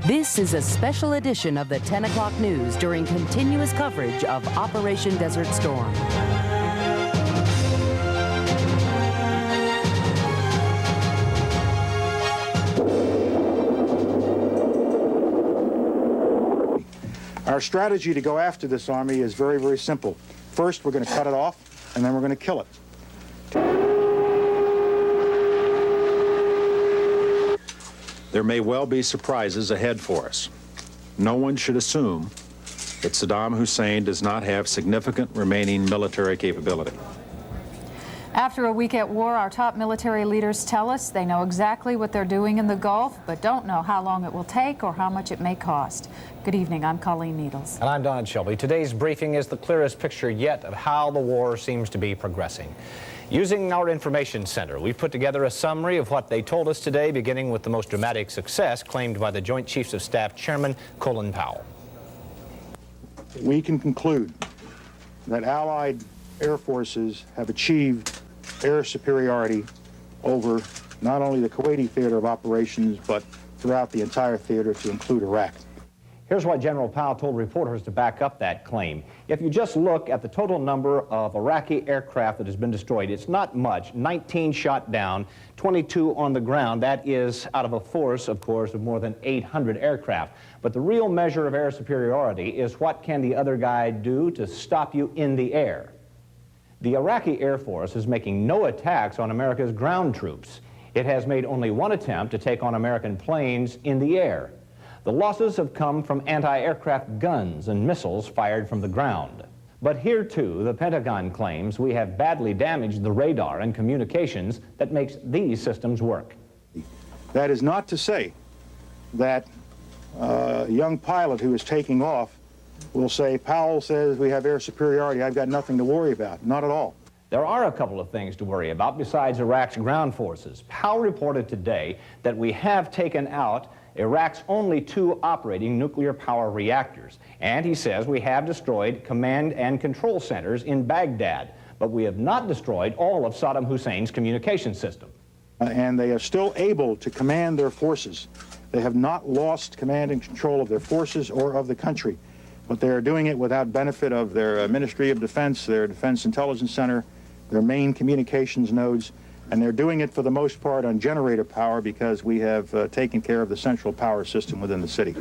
This is a special edition of the 10 o'clock news during continuous coverage of Operation Desert Storm. Our strategy to go after this army is very, very simple. First, we're going to cut it off, and then we're going to kill it. There may well be surprises ahead for us. No one should assume that Saddam Hussein does not have significant remaining military capability. After a week at war, our top military leaders tell us they know exactly what they're doing in the Gulf, but don't know how long it will take or how much it may cost. Good evening, I'm Colleen Needles. And I'm Don Shelby. Today's briefing is the clearest picture yet of how the war seems to be progressing. Using our information center, we've put together a summary of what they told us today, beginning with the most dramatic success claimed by the Joint Chiefs of Staff Chairman Colin Powell. We can conclude that Allied air forces have achieved air superiority over not only the Kuwaiti theater of operations, but throughout the entire theater to include Iraq. Here's what General Powell told reporters to back up that claim. If you just look at the total number of Iraqi aircraft that has been destroyed, it's not much. 19 shot down, 22 on the ground. That is out of a force, of course, of more than 800 aircraft. But the real measure of air superiority is what can the other guy do to stop you in the air. The Iraqi Air Force is making no attacks on America's ground troops. It has made only one attempt to take on American planes in the air. The losses have come from anti-aircraft guns and missiles fired from the ground. But here, too, the Pentagon claims we have badly damaged the radar and communications that makes these systems work. That is not to say that a young pilot who is taking off will say, Powell says we have air superiority, I've got nothing to worry about. Not at all. There are a couple of things to worry about besides Iraq's ground forces. Powell reported today that we have taken out Iraq's only 2 operating nuclear power reactors. And he says we have destroyed command and control centers in Baghdad, but we have not destroyed all of Saddam Hussein's communication system. And they are still able to command their forces. They have not lost command and control of their forces or of the country, but they are doing it without benefit of their Ministry of Defense, their Defense Intelligence Center, their main communications nodes, and they're doing it for the most part on generator power because we have taken care of the central power system within the city.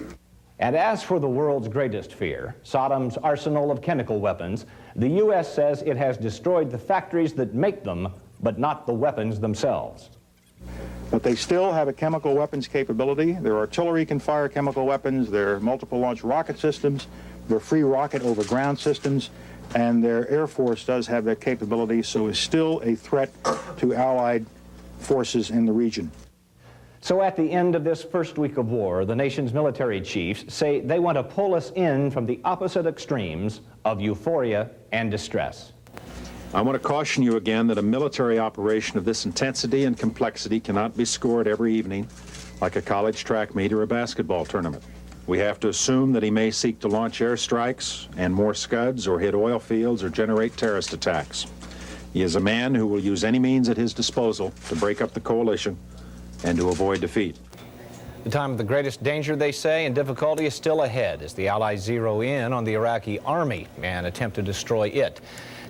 And as for the world's greatest fear, Saddam's arsenal of chemical weapons, the U.S. says it has destroyed the factories that make them, but not the weapons themselves. But they still have a chemical weapons capability. Their artillery can fire chemical weapons, their multiple launch rocket systems, their free rocket over ground systems, and their Air Force does have that capability, so is still a threat to Allied forces in the region. So at the end of this first week of war, the nation's military chiefs say they want to pull us in from the opposite extremes of euphoria and distress. I want to caution you again that a military operation of this intensity and complexity cannot be scored every evening like a college track meet or a basketball tournament. We have to assume that he may seek to launch airstrikes and more Scuds or hit oil fields or generate terrorist attacks. He is a man who will use any means at his disposal to break up the coalition and to avoid defeat. The time of the greatest danger, they say, and difficulty is still ahead as the Allies zero in on the Iraqi army and attempt to destroy it.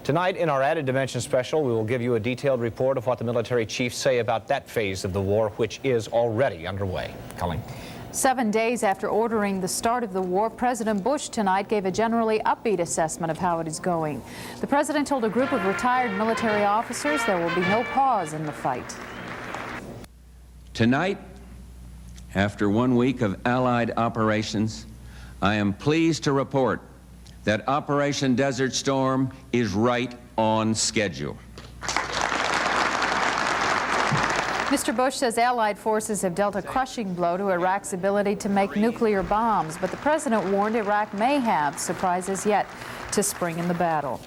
Tonight, in our Added Dimension special, we will give you a detailed report of what the military chiefs say about that phase of the war, which is already underway. Colleen. 7 days after ordering the start of the war, President Bush tonight gave a generally upbeat assessment of how it is going. The president told a group of retired military officers there will be no pause in the fight. Tonight, after 1 week of Allied operations, I am pleased to report that Operation Desert Storm is right on schedule. Mr. Bush says Allied forces have dealt a crushing blow to Iraq's ability to make nuclear bombs, but the president warned Iraq may have surprises yet to spring in the battle.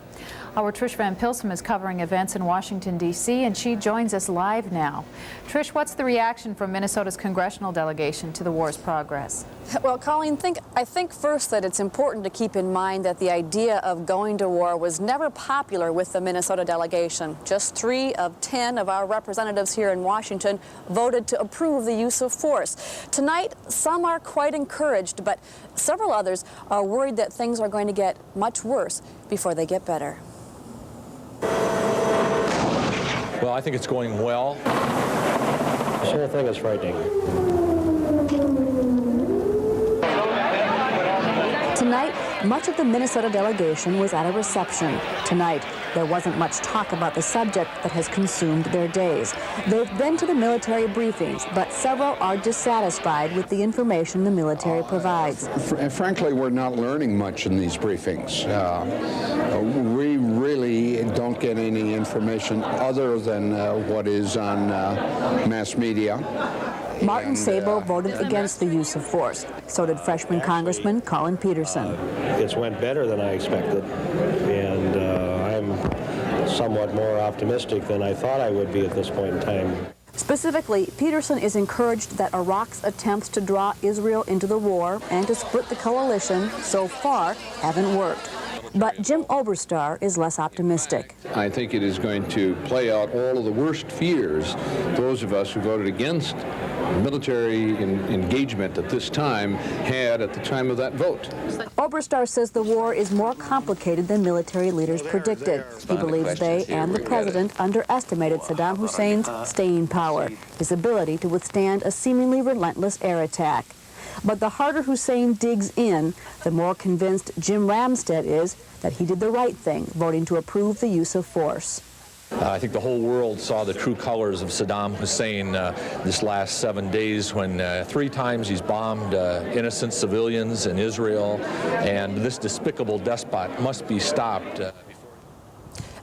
Our Trish Van Pilsen is covering events in Washington, D.C., and she joins us live now. Trish, what's the reaction from Minnesota's congressional delegation to the war's progress? Well, Colleen, I think first that it's important to keep in mind that the idea of going to war was never popular with the Minnesota delegation. Just 3 of 10 of our representatives here in Washington voted to approve the use of force. Tonight, some are quite encouraged, but several others are worried that things are going to get much worse before they get better. Well, I think it's going well. This whole thing is frightening. Tonight, much of the Minnesota delegation was at a reception. Tonight, there wasn't much talk about the subject that has consumed their days. They've been to the military briefings, but several are dissatisfied with the information the military provides. Frankly, we're not learning much in these briefings. We really don't get any information other than what is on mass media. Martin Sabo voted against the use of force. So did freshman Congressman Colin Peterson. It's went better than I expected, and I'm somewhat more optimistic than I thought I would be at this point in time. Specifically, Peterson is encouraged that Iraq's attempts to draw Israel into the war and to split the coalition so far haven't worked. But Jim Oberstar is less optimistic. I think it is going to play out all of the worst fears those of us who voted against military engagement at this time had at the time of that vote. Oberstar says the war is more complicated than military leaders predicted. He believes they and the president underestimated Saddam Hussein's staying power, his ability to withstand a seemingly relentless air attack. But the harder Hussein digs in, the more convinced Jim Ramstad is that he did the right thing, voting to approve the use of force. I think the whole world saw the true colors of Saddam Hussein this last 7 days when 3 times he's bombed innocent civilians in Israel, and this despicable despot must be stopped.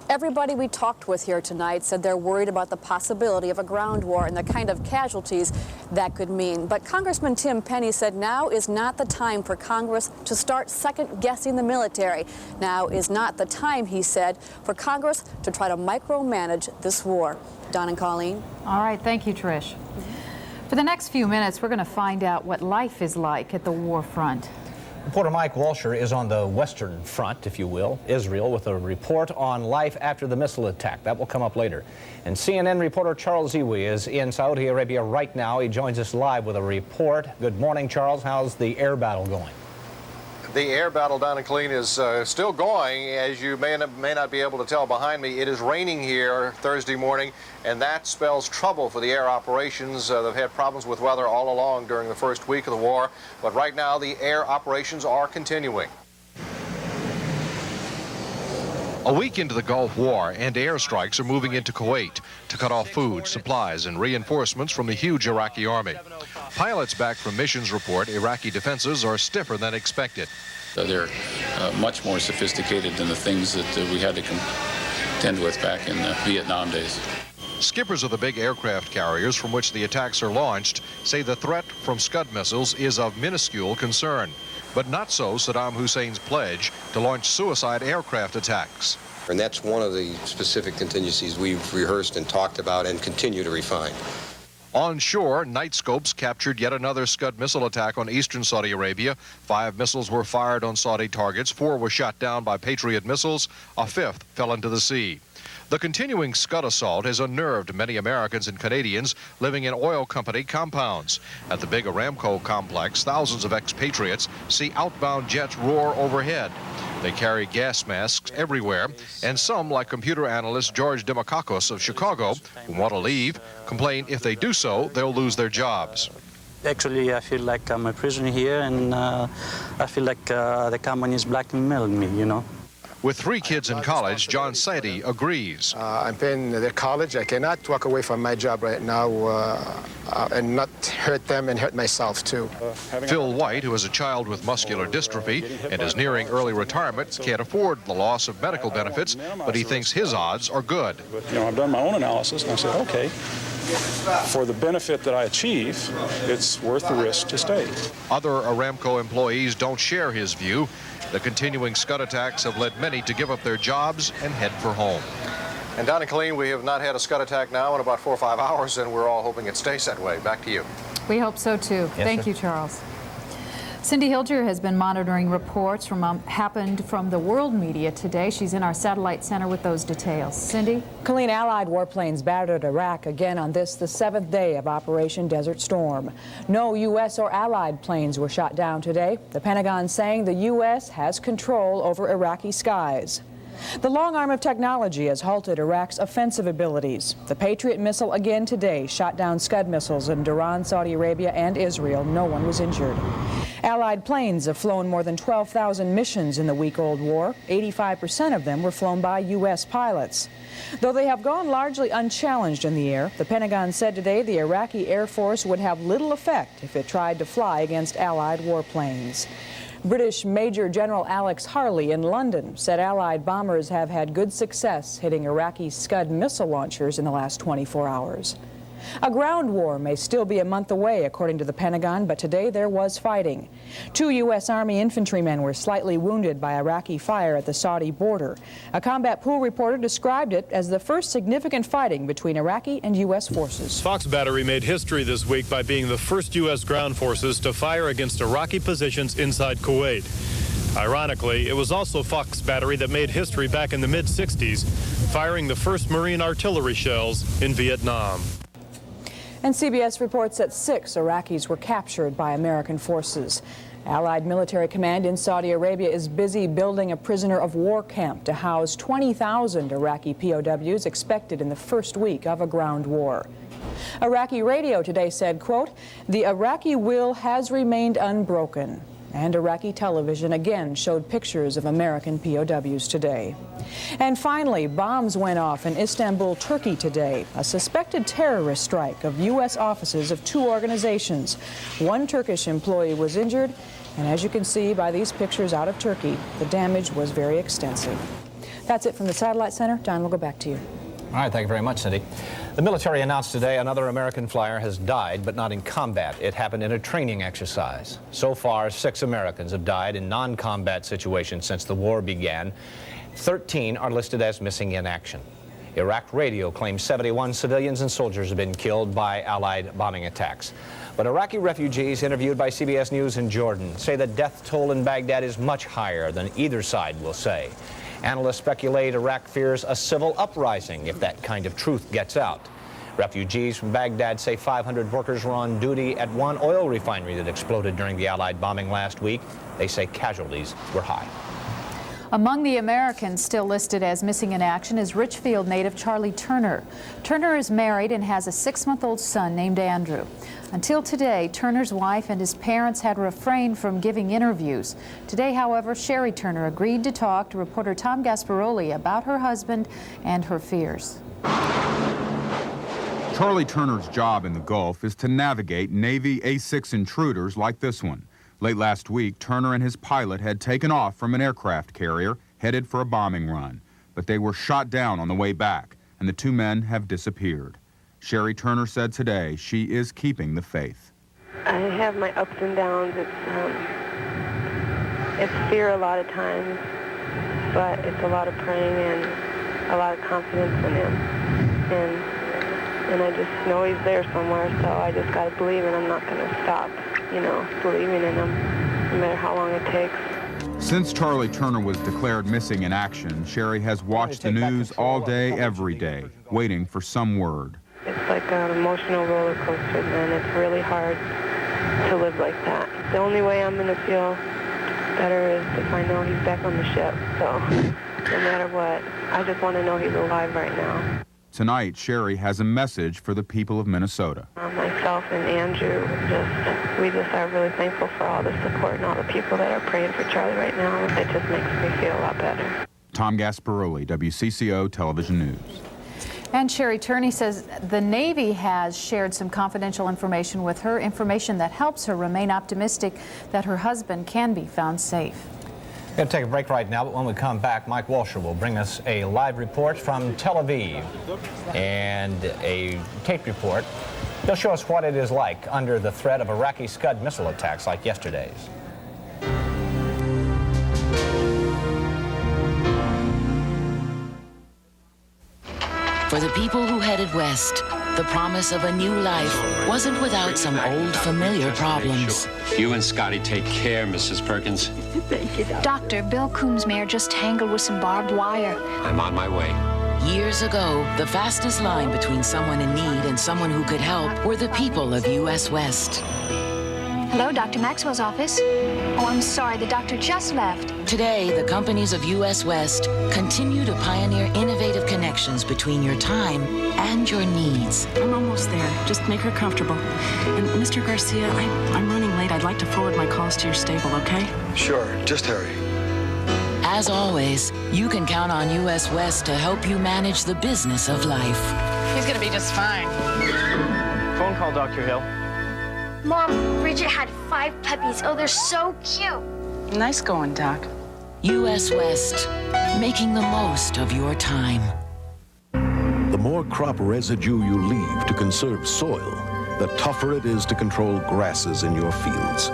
Everybody we talked with here tonight said they're worried about the possibility of a ground war and the kind of casualties that could mean. But Congressman Tim Penny said now is not the time for Congress to start second-guessing the military. Now is not the time, he said, for Congress to try to micromanage this war. Don and Colleen. All right, thank you, Trish. For the next few minutes, we're going to find out what life is like at the war front. Reporter Mike Walsher is on the Western Front, if you will, Israel, with a report on life after the missile attack. That will come up later. And CNN reporter Charles Iwi is in Saudi Arabia right now. He joins us live with a report. Good morning, Charles. How's the air battle going? The air battle down in Killeen is still going. As you may not be able to tell behind me, it is raining here Thursday morning, and that spells trouble for the air operations. They've had problems with weather all along during the first week of the war, but right now the air operations are continuing. A week into the Gulf War, and airstrikes are moving into Kuwait to cut off food, supplies, and reinforcements from the huge Iraqi army. Pilots back from missions report Iraqi defenses are stiffer than expected. They're much more sophisticated than the things that we had to contend with back in the Vietnam days. Skippers of the big aircraft carriers from which the attacks are launched say the threat from Scud missiles is of minuscule concern. But not so Saddam Hussein's pledge to launch suicide aircraft attacks. And that's one of the specific contingencies we've rehearsed and talked about and continue to refine. On shore, night scopes captured yet another Scud missile attack on eastern Saudi Arabia. 5 missiles were fired on Saudi targets. 4 were shot down by Patriot missiles. A 5th fell into the sea. The continuing Scud assault has unnerved many Americans and Canadians living in oil company compounds. At the big Aramco complex, thousands of expatriates see outbound jets roar overhead. They carry gas masks everywhere, and some, like computer analyst George Demakakos of Chicago, who want to leave, complain if they do so, they'll lose their jobs. Actually, I feel like I'm a prisoner here, and I feel like the company is blackmailing me, you know. With 3 kids in college, John Sadie agrees. I'm paying their college. I cannot walk away from my job right now and not hurt them and hurt myself, too. Phil White, who has a child with muscular dystrophy and is nearing early retirement, can't afford the loss of medical benefits, but he thinks his odds are good. You know, I've done my own analysis, and I said, okay, for the benefit that I achieve, it's worth the risk to stay. Other Aramco employees don't share his view. The continuing Scud attacks have led many to give up their jobs and head for home. And Don and Colleen, we have not had a Scud attack now in about 4 or 5 hours, and we're all hoping it stays that way. Back to you. We hope so, too. Thank you, Charles. Cindy Hilger has been monitoring reports happened from the world media today. She's in our satellite center with those details. Cindy? Colleen, Allied warplanes battered Iraq again on this, the 7th day of Operation Desert Storm. No U.S. or Allied planes were shot down today. The Pentagon saying the U.S. has control over Iraqi skies. The long arm of technology has halted Iraq's offensive abilities. The Patriot missile again today shot down Scud missiles in Iran, Saudi Arabia, and Israel. No one was injured. Allied planes have flown more than 12,000 missions in the week-old war. 85% of them were flown by U.S. pilots. Though they have gone largely unchallenged in the air, the Pentagon said today the Iraqi Air Force would have little effect if it tried to fly against Allied warplanes. British Major General Alex Harley in London said Allied bombers have had good success hitting Iraqi Scud missile launchers in the last 24 hours. A ground war may still be a month away, according to the Pentagon, but today there was fighting. 2 U.S. Army infantrymen were slightly wounded by Iraqi fire at the Saudi border. A combat pool reporter described it as the first significant fighting between Iraqi and U.S. forces. Fox Battery made history this week by being the first U.S. ground forces to fire against Iraqi positions inside Kuwait. Ironically, it was also Fox Battery that made history back in the mid-60s, firing the first Marine artillery shells in Vietnam. And CBS reports that 6 Iraqis were captured by American forces. Allied military command in Saudi Arabia is busy building a prisoner of war camp to house 20,000 Iraqi POWs expected in the first week of a ground war. Iraqi radio today said, quote, "The Iraqi will has remained unbroken." And Iraqi television again showed pictures of American POWs today. And finally, bombs went off in Istanbul, Turkey today. A suspected terrorist strike of U.S. offices of 2 organizations. 1 Turkish employee was injured, and as you can see by these pictures out of Turkey, the damage was very extensive. That's it from the Satellite Center. Don, we'll go back to you. All right, thank you very much, Cindy. The military announced today another American flyer has died, but not in combat. It happened in a training exercise. So far, 6 Americans have died in non-combat situations since the war began. 13 are listed as missing in action. Iraq Radio claims 71 civilians and soldiers have been killed by Allied bombing attacks. But Iraqi refugees interviewed by CBS News in Jordan say the death toll in Baghdad is much higher than either side will say. Analysts speculate Iraq fears a civil uprising if that kind of truth gets out. Refugees from Baghdad say 500 workers were on duty at one oil refinery that exploded during the Allied bombing last week. They say casualties were high. Among the Americans still listed as missing in action is Richfield native Charlie Turner. Turner is married and has a 6-month-old son named Andrew. Until today, Turner's wife and his parents had refrained from giving interviews. Today, however, Sherry Turner agreed to talk to reporter Tom Gasparoli about her husband and her fears. Charlie Turner's job in the Gulf is to navigate Navy A-6 intruders like this one. Late last week, Turner and his pilot had taken off from an aircraft carrier headed for a bombing run, but they were shot down on the way back, and the 2 men have disappeared. Sherry Turner said today she is keeping the faith. I have my ups and downs. It's fear a lot of times, but it's a lot of praying and a lot of confidence in him. And I just know he's there somewhere, so I just got to believe, and I'm not going to stop, believing in him, no matter how long it takes. Since Charlie Turner was declared missing in action, Sherry has watched the news all day, every day, waiting for some word. It's like an emotional roller coaster, man. It's really hard to live like that. The only way I'm going to feel better is if I know he's back on the ship. So no matter what, I just want to know he's alive right now. Tonight, Sherry has a message for the people of Minnesota. Myself and Andrew, we just are really thankful for all the support and all the people that are praying for Charlie right now. It just makes me feel a lot better. Tom Gasparoli, WCCO Television News. And Sherry Turney says the Navy has shared some confidential information with her, information that helps her remain optimistic that her husband can be found safe. We're going to take a break right now, but when we come back, Mike Walsher will bring us a live report from Tel Aviv and a tape report. He'll show us what it is like under the threat of Iraqi Scud missile attacks like yesterday's. For the people who headed west, the promise of a new life wasn't without some old familiar problems. You and Scotty take care, Mrs. Perkins. Thank you, Doctor. Bill Coombs' mare just tangled with some barbed wire. I'm on my way. Years ago, the fastest line between someone in need and someone who could help were the people of U.S. West. Hello, Dr. Maxwell's office. Oh, I'm sorry, the doctor just left. Today, the companies of U.S. West continue to pioneer innovative connections between your time and your needs. I'm almost there. Just make her comfortable. And Mr. Garcia, I'm running late. I'd like to forward my calls to your stable, okay? Sure, just hurry. As always, you can count on U.S. West to help you manage the business of life. He's gonna be just fine. Phone call, Dr. Hill. Mom, Bridget had 5 puppies. Oh, they're so cute. Nice going, Doc. U.S. West, making the most of your time. The more crop residue you leave to conserve soil, the tougher it is to control grasses in your fields.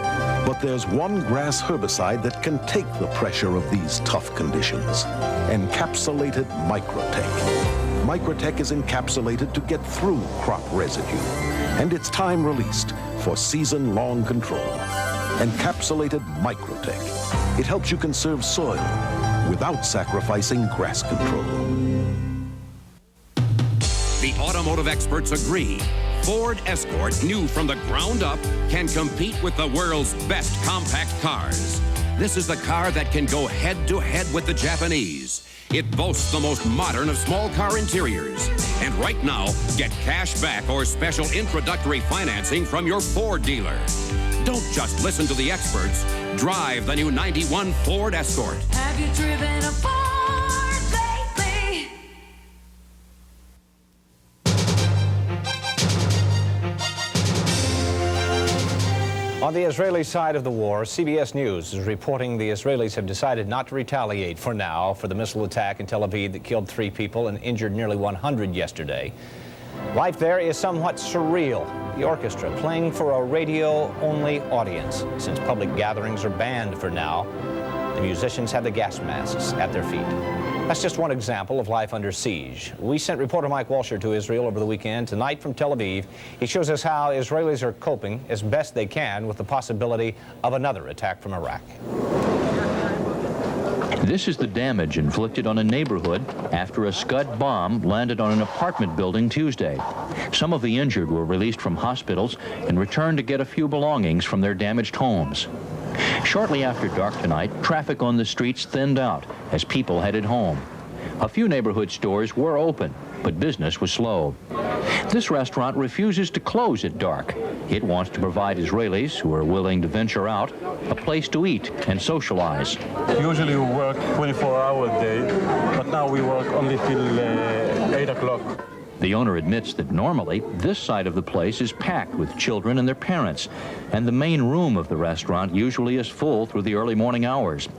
But there's one grass herbicide that can take the pressure of these tough conditions. Encapsulated Microtech. Microtech is encapsulated to get through crop residue, and it's time-released for season-long control. Encapsulated Microtech. It helps you conserve soil without sacrificing grass control. The automotive experts agree. Ford Escort, new from the ground up, can compete with the world's best compact cars. This is the car that can go head-to-head with the Japanese. It boasts the most modern of small car interiors. And right now, get cash back or special introductory financing from your Ford dealer. Don't just listen to the experts. Drive the new 91 Ford Escort. Have you driven a Ford lately? On the Israeli side of the war, CBS News is reporting the Israelis have decided not to retaliate for now for the missile attack in Tel Aviv that killed 3 people and injured nearly 100 yesterday. Life there is somewhat surreal. The orchestra playing for a radio-only audience. Since public gatherings are banned for now, the musicians have the gas masks at their feet. That's just one example of life under siege. We sent reporter Mike Walsher to Israel over the weekend. Tonight from Tel Aviv, he shows us how Israelis are coping as best they can with the possibility of another attack from Iraq. This is the damage inflicted on a neighborhood after a Scud bomb landed on an apartment building Tuesday. Some of the injured were released from hospitals and returned to get a few belongings from their damaged homes. Shortly after dark tonight, traffic on the streets thinned out as people headed home. A few neighborhood stores were open, but business was slow. This restaurant refuses to close at dark. It wants to provide Israelis who are willing to venture out a place to eat and socialize. Usually we work 24-hour day, but now we work only till 8 o'clock. The owner admits that normally this side of the place is packed with children and their parents, and the main room of the restaurant usually is full through the early morning hours.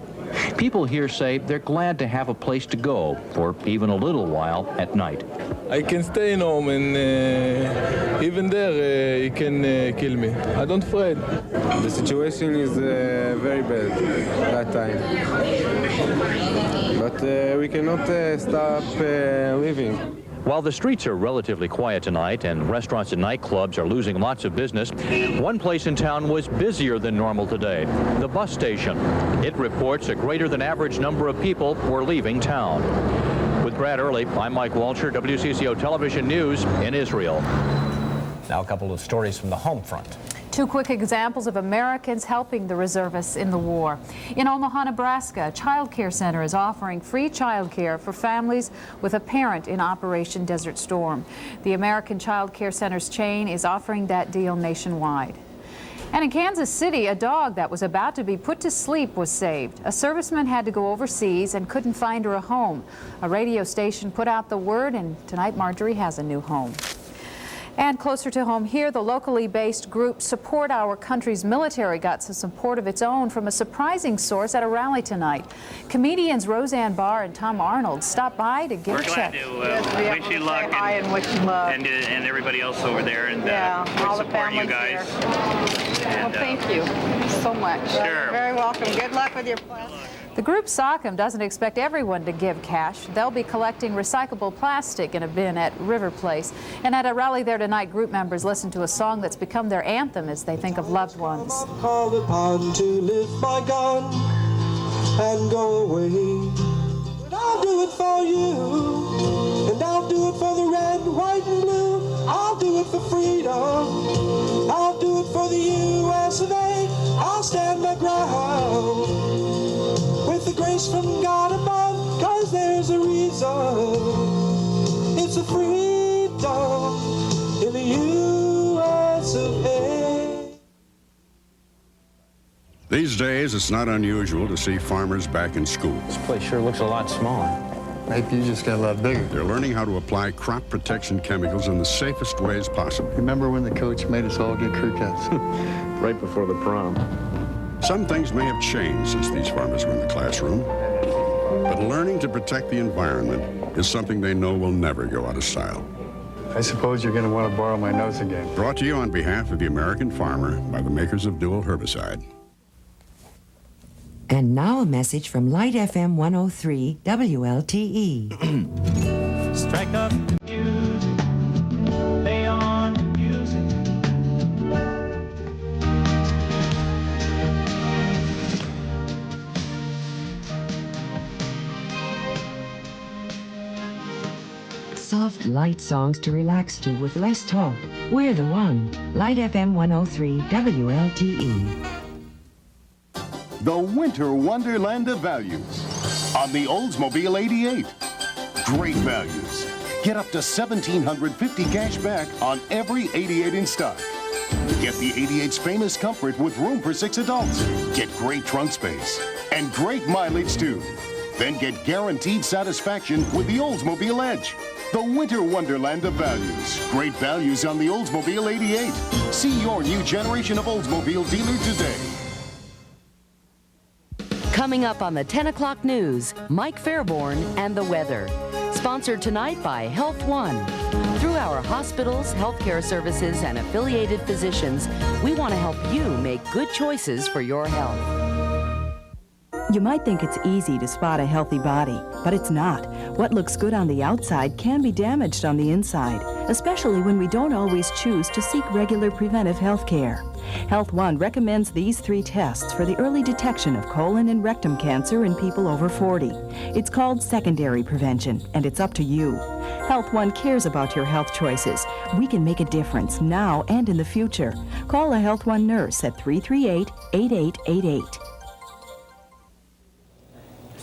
People here say they're glad to have a place to go for even a little while at night. I can stay in home and even there he can kill me. I don't afraid. The situation is very bad that time. But we cannot stop living. While the streets are relatively quiet tonight and restaurants and nightclubs are losing lots of business, one place in town was busier than normal today, the bus station. It reports a greater than average number of people were leaving town. With Brad Early, I'm Mike Walsher, WCCO Television News in Israel. Now a couple of stories from the home front. 2 quick examples of Americans helping the reservists in the war. In Omaha, Nebraska, a child care center is offering free child care for families with a parent in Operation Desert Storm. The American Child Care Center's chain is offering that deal nationwide. And in Kansas City, a dog that was about to be put to sleep was saved. A serviceman had to go overseas and couldn't find her a home. A radio station put out the word, and tonight Marjorie has a new home. And closer to home here, the locally based group Support Our Country's Military got some support of its own from a surprising source at a rally tonight. Comedians Roseanne Barr and Tom Arnold stopped by to give a check. We're glad to wish you luck and wish you luck. And everybody else over there, and all the support you guys. Well, thank you so much. Sure. You're very welcome. Good luck with your plan. The group Sockham doesn't expect everyone to give cash. They'll be collecting recyclable plastic in a bin at River Place. And at a rally there tonight, group members listened to a song that's become their anthem as they think of loved ones. I'm called upon to lift my gun and go away. But I'll do it for you, and I'll do it for the red, white, and blue. I'll do it for freedom. I'll do it for the US of A. I'll stand my ground with the grace from God above, 'cause there's a reason. It's a freedom in the US of A. These days, it's not unusual to see farmers back in school. This place sure looks a lot smaller. Maybe you just got a lot bigger. They're learning how to apply crop protection chemicals in the safest ways possible. Remember when the coach made us all get crew cuts? Right before the prom. Some things may have changed since these farmers were in the classroom, but learning to protect the environment is something they know will never go out of style. I suppose you're going to want to borrow my notes again. Brought to you on behalf of the American farmer by the makers of Dual Herbicide. And now a message from Light FM 103 WLTE. Strike up music, lay on the music. Soft, light songs to relax to with less talk. We're the one. Light FM 103 WLTE. The winter wonderland of values on the Oldsmobile 88. Great values. Get up to $1,750 cash back on every 88 in stock. Get the 88's famous comfort with room for 6 adults. Get great trunk space and great mileage too. Then get guaranteed satisfaction with the Oldsmobile Edge. The winter wonderland of values. Great values on the Oldsmobile 88. See your new generation of Oldsmobile dealer today. Coming up on the 10 o'clock news, Mike Fairborn and the weather. Sponsored tonight by Health One. Through our hospitals, healthcare services, and affiliated physicians, we want to help you make good choices for your health. You might think it's easy to spot a healthy body, but it's not. What looks good on the outside can be damaged on the inside, especially when we don't always choose to seek regular preventive health care. Health One recommends these 3 tests for the early detection of colon and rectum cancer in people over 40. It's called secondary prevention, and it's up to you. Health One cares about your health choices. We can make a difference now and in the future. Call a Health One nurse at 338-8888.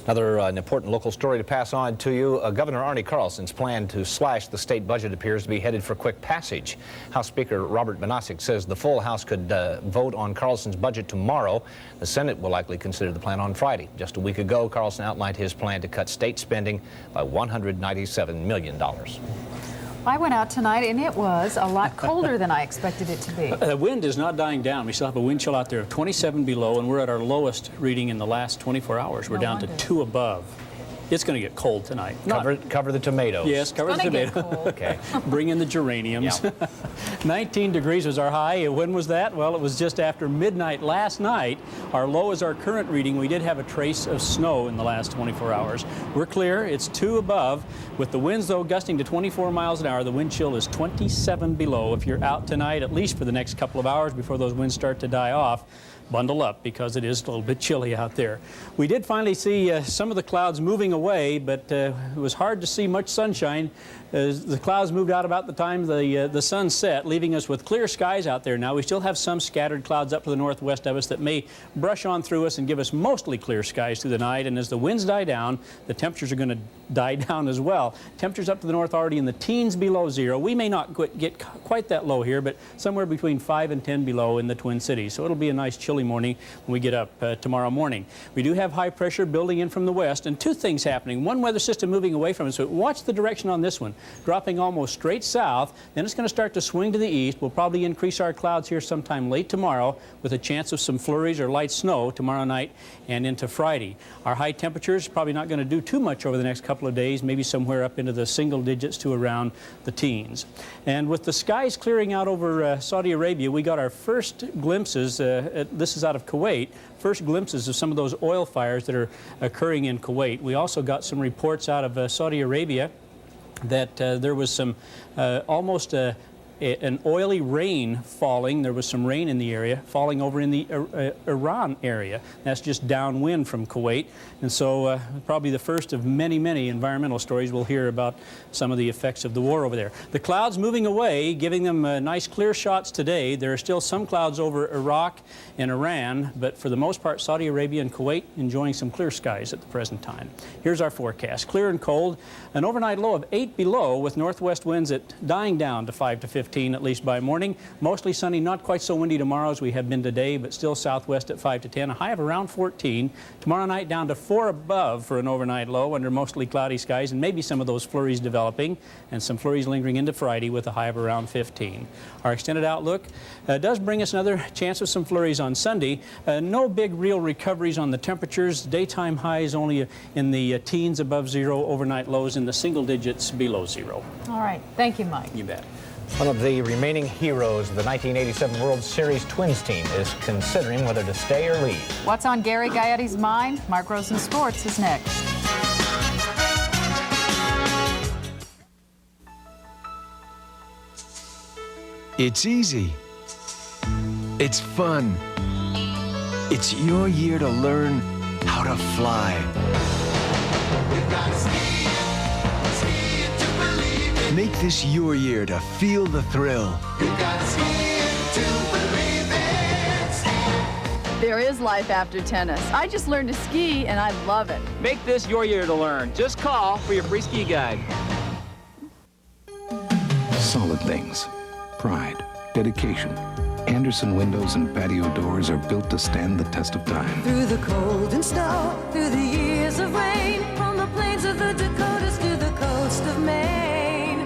Another an important local story to pass on to you. Governor Arne Carlson's plan to slash the state budget appears to be headed for quick passage. House Speaker Robert Banasic says the full House could vote on Carlson's budget tomorrow. The Senate will likely consider the plan on Friday. Just a week ago, Carlson outlined his plan to cut state spending by $197 million. I went out tonight and it was a lot colder than I expected it to be. The wind is not dying down. We still have a wind chill out there of 27 below, and we're at our lowest reading in the last 24 hours. We're down to 2 above. It's going to get cold tonight. Cover the tomatoes. Yes, cover the tomatoes. Okay. Bring in the geraniums. Yeah. 19 degrees was our high. When was that? Well, it was just after midnight last night. Our low is our current reading. We did have a trace of snow in the last 24 hours. We're clear. It's 2 above. With the winds, though, gusting to 24 miles an hour, the wind chill is 27 below. If you're out tonight, at least for the next couple of hours before those winds start to die off, bundle up because it is a little bit chilly out there. We did finally see some of the clouds moving away, but it was hard to see much sunshine as the clouds moved out about the time the sun set, leaving us with clear skies out there now. We still have some scattered clouds up to the northwest of us that may brush on through us and give us mostly clear skies through the night. And as the winds die down, the temperatures are going to die down as well. Temperatures up to the north already in the teens below zero. We may not get quite that low here, but somewhere between 5 and 10 below in the Twin Cities. So it'll be a nice chilly morning when we get up tomorrow morning. We do have high pressure building in from the west, and two things happening. One weather system moving away from us. So watch the direction on this one, dropping almost straight south. Then it's going to start to swing to the east. We'll probably increase our clouds here sometime late tomorrow with a chance of some flurries or light snow tomorrow night and into Friday. Our high temperatures probably not going to do too much over the next couple of days, maybe somewhere up into the single digits to around the teens. And with the skies clearing out over Saudi Arabia, we got our first glimpses, this is out of Kuwait, first glimpses of some of those oil fires that are occurring in Kuwait. We also got some reports out of Saudi Arabia that there was some almost an oily rain falling. There was some rain in the area, falling over in the Iran area. That's just downwind from Kuwait. And so probably the first of many, many environmental stories we'll hear about some of the effects of the war over there. The clouds moving away, giving them nice clear shots today. There are still some clouds over Iraq and Iran, but for the most part, Saudi Arabia and Kuwait enjoying some clear skies at the present time. Here's our forecast. Clear and cold, an overnight low of 8 below with northwest winds dying down to 5 to 15 at least by morning. Mostly sunny, not quite so windy tomorrow as we have been today, but still southwest at 5 to 10. A high of around 14. Tomorrow night down to 4 above for an overnight low under mostly cloudy skies, and maybe some of those flurries developing, and some flurries lingering into Friday with a high of around 15. Our extended outlook does bring us another chance of some flurries on Sunday. No big real recoveries on the temperatures. Daytime highs only in the teens above zero, overnight lows in the single digits below zero. All right. Thank you, Mike. You bet. One of the remaining heroes of the 1987 World Series Twins team is considering whether to stay or leave. What's on Gary Gaetti's mind? Mark Rosen Sports is next. It's easy. It's fun. It's your year to learn how to fly. Make this your year to feel the thrill. There is life after tennis. I just learned to ski and I love it. Make this your year to learn. Just call for your free ski guide. Solid things. Pride, dedication. Anderson windows and patio doors are built to stand the test of time. Through the cold and snow, through the years of rain, from the plains of the Dakotas to the coast of Maine.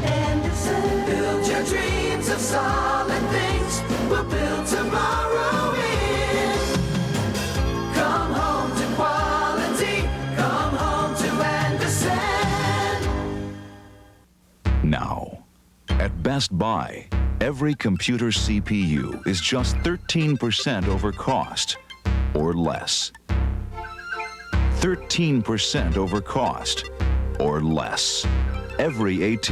Anderson, build your dreams of solid things. We'll build tomorrow in. Come home to quality. Come home to Anderson. Now, at Best Buy, every computer CPU is just 13% over cost, or less. 13% over cost, or less. Every AT,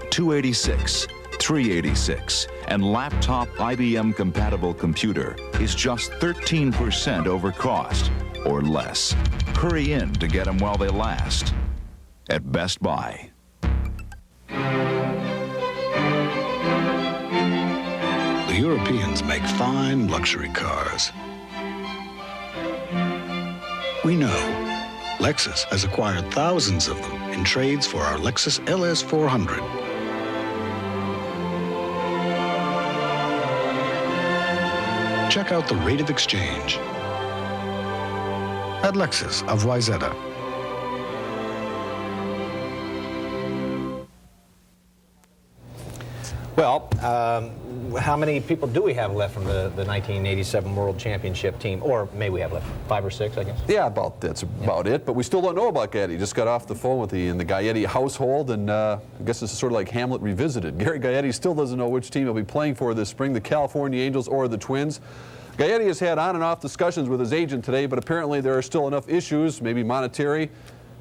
286, 386, and laptop IBM-compatible computer is just 13% over cost, or less. Hurry in to get them while they last. At Best Buy. The Europeans make fine luxury cars. We know Lexus has acquired thousands of them in trades for our Lexus LS 400. Check out the rate of exchange at Lexus of Wayzata. Well, how many people do we have left from the 1987 World Championship team? Or may we have left 5 or 6, I guess? Yeah, that's about it. But we still don't know about Gaetti. Just got off the phone with the Gaetti household, and I guess this is sort of like Hamlet revisited. Gary Gaetti still doesn't know which team he'll be playing for this spring, the California Angels or the Twins. Gaetti has had on and off discussions with his agent today, but apparently there are still enough issues, maybe monetary,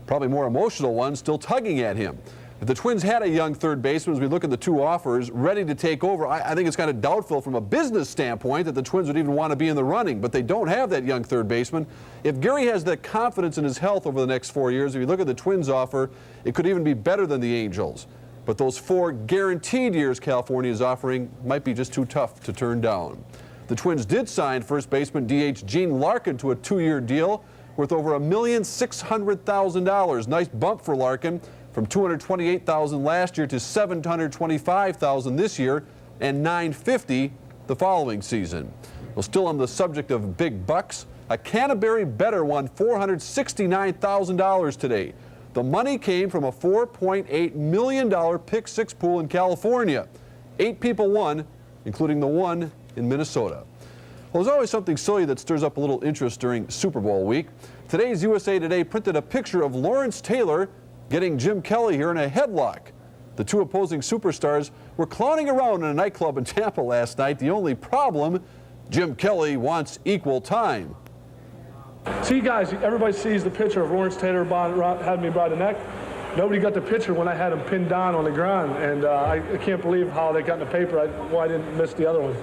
probably more emotional ones, still tugging at him. If the Twins had a young third baseman, as we look at the two offers, ready to take over, I think it's kind of doubtful from a business standpoint that the Twins would even want to be in the running, but they don't have that young third baseman. If Gary has that confidence in his health over the next 4 years, if you look at the Twins offer, it could even be better than the Angels. But those 4 guaranteed years California is offering might be just too tough to turn down. The Twins did sign first baseman DH Gene Larkin to a 2-year deal worth over $1,600,000. Nice bump for Larkin from $228,000 last year to $725,000 this year and $950,000 the following season. Well, still on the subject of big bucks, a Canterbury bettor won $469,000 today. The money came from a $4.8 million pick six pool in California. 8 people won, including the one in Minnesota. Well, there's always something silly that stirs up a little interest during Super Bowl week. Today's USA Today printed a picture of Lawrence Taylor getting Jim Kelly here in a headlock. The two opposing superstars were clowning around in a nightclub in Tampa last night. The only problem, Jim Kelly wants equal time. See, guys, everybody sees the picture of Lawrence Taylor had me by the neck. Nobody got the picture when I had him pinned down on the ground, and I can't believe how they got in the paper. Why I didn't miss the other one.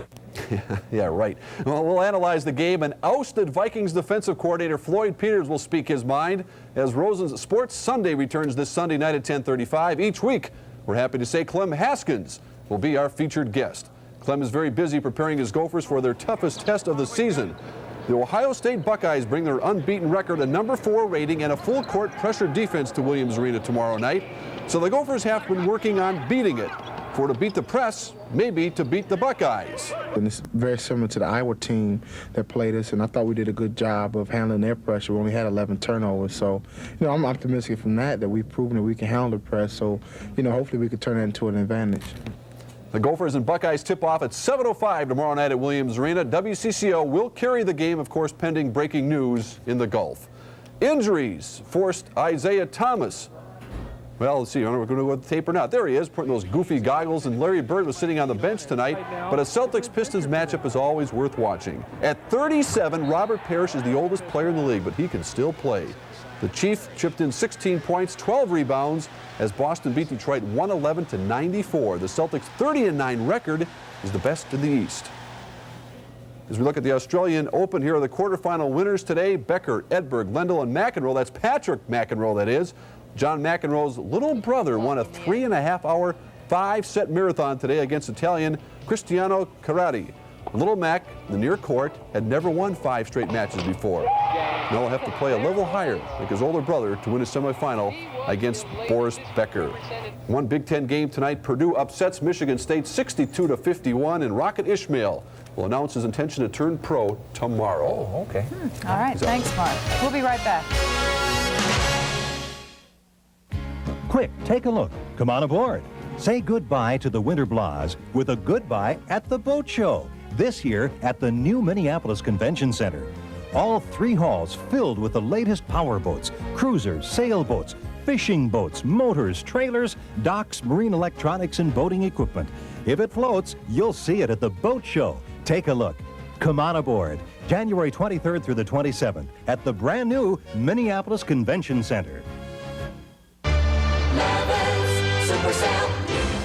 Yeah, right. Well, we'll analyze the game, and ousted Vikings defensive coordinator Floyd Peters will speak his mind as Rosen's Sports Sunday returns this Sunday night at 10:35. Each week, we're happy to say Clem Haskins will be our featured guest. Clem is very busy preparing his Gophers for their toughest test of the season. The Ohio State Buckeyes bring their unbeaten record, a number 4 rating, and a full court pressure defense to Williams Arena tomorrow night. So the Gophers have been working on beating it. For to beat the press, maybe to beat the Buckeyes. And it's very similar to the Iowa team that played us, and I thought we did a good job of handling their pressure. We only had 11 turnovers, so I'm optimistic from that we've proven that we can handle the press. So hopefully we could turn that into an advantage. The Gophers and Buckeyes tip off at 7:05 tomorrow night at Williams Arena. WCCO will carry the game, of course, pending breaking news in the Gulf. Injuries forced Isaiah Thomas. Well, let's see, I don't know if we're going to go with the tape or not. There he is, putting those goofy goggles, and Larry Bird was sitting on the bench tonight. But a Celtics-Pistons matchup is always worth watching. At 37, Robert Parrish is the oldest player in the league, but he can still play. The Chief chipped in 16 points, 12 rebounds, as Boston beat Detroit 111-94. The Celtics' 30-9 record is the best in the East. As we look at the Australian Open, here are the quarterfinal winners today. Becker, Edberg, Lendl, and McEnroe. That's Patrick McEnroe, that is. John McEnroe's little brother won a 3.5-hour, 5-set marathon today against Italian Cristiano Carrati. Little Mac, the near court, had never won 5 straight matches before. Now he'll have to play a level higher, like his older brother, to win a semifinal against Boris Becker. One Big Ten game tonight, Purdue upsets Michigan State 62-51, and Rocket Ishmael will announce his intention to turn pro tomorrow. Oh, okay. All right, thanks, Mark. We'll be right back. Quick, take a look. Come on aboard. Say goodbye to the winter blahs with a goodbye at the boat show. This year at the new Minneapolis Convention Center. All 3 halls filled with the latest power boats, cruisers, sailboats, fishing boats, motors, trailers, docks, marine electronics, and boating equipment. If it floats, you'll see it at the boat show. Take a look. Come on aboard. January 23rd through the 27th at the brand new Minneapolis Convention Center.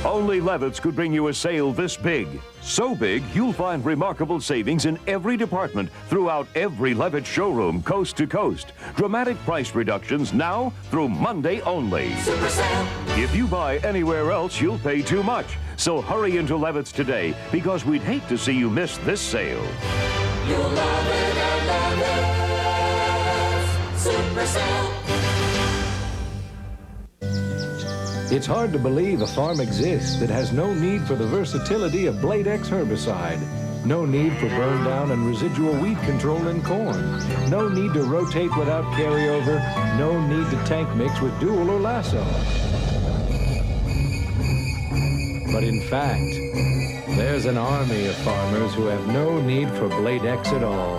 Only Levitt's could bring you a sale this big. So big, you'll find remarkable savings in every department throughout every Levitt showroom, coast to coast. Dramatic price reductions now through Monday only. Super sale. If you buy anywhere else, you'll pay too much. So hurry into Levitt's today, because we'd hate to see you miss this sale. You'll love it at Levitt's. Super sale. It's hard to believe a farm exists that has no need for the versatility of Blade X herbicide. No need for burn down and residual weed control in corn. No need to rotate without carryover. No need to tank mix with dual or lasso. But in fact, there's an army of farmers who have no need for Blade X at all.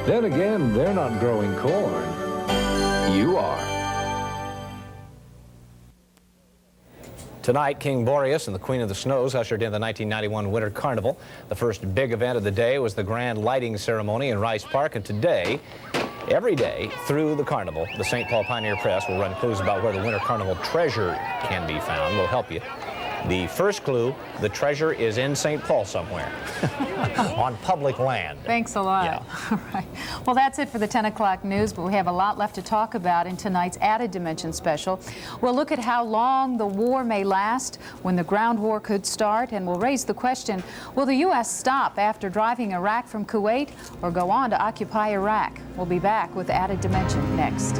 Then again, they're not growing corn. You are. Tonight, King Boreas and the Queen of the Snows ushered in the 1991 Winter Carnival. The first big event of the day was the grand lighting ceremony in Rice Park, and today, every day through the carnival, the St. Paul Pioneer Press will run clues about where the Winter Carnival treasure can be found. We'll help you. The first clue, the treasure is in St. Paul somewhere on public land. Thanks a lot. Yeah. All right. Well, that's it for the 10 o'clock news, but we have a lot left to talk about in tonight's Added Dimension special. We'll look at how long the war may last, when the ground war could start, and we'll raise the question, will the U.S. stop after driving Iraq from Kuwait or go on to occupy Iraq? We'll be back with Added Dimension next.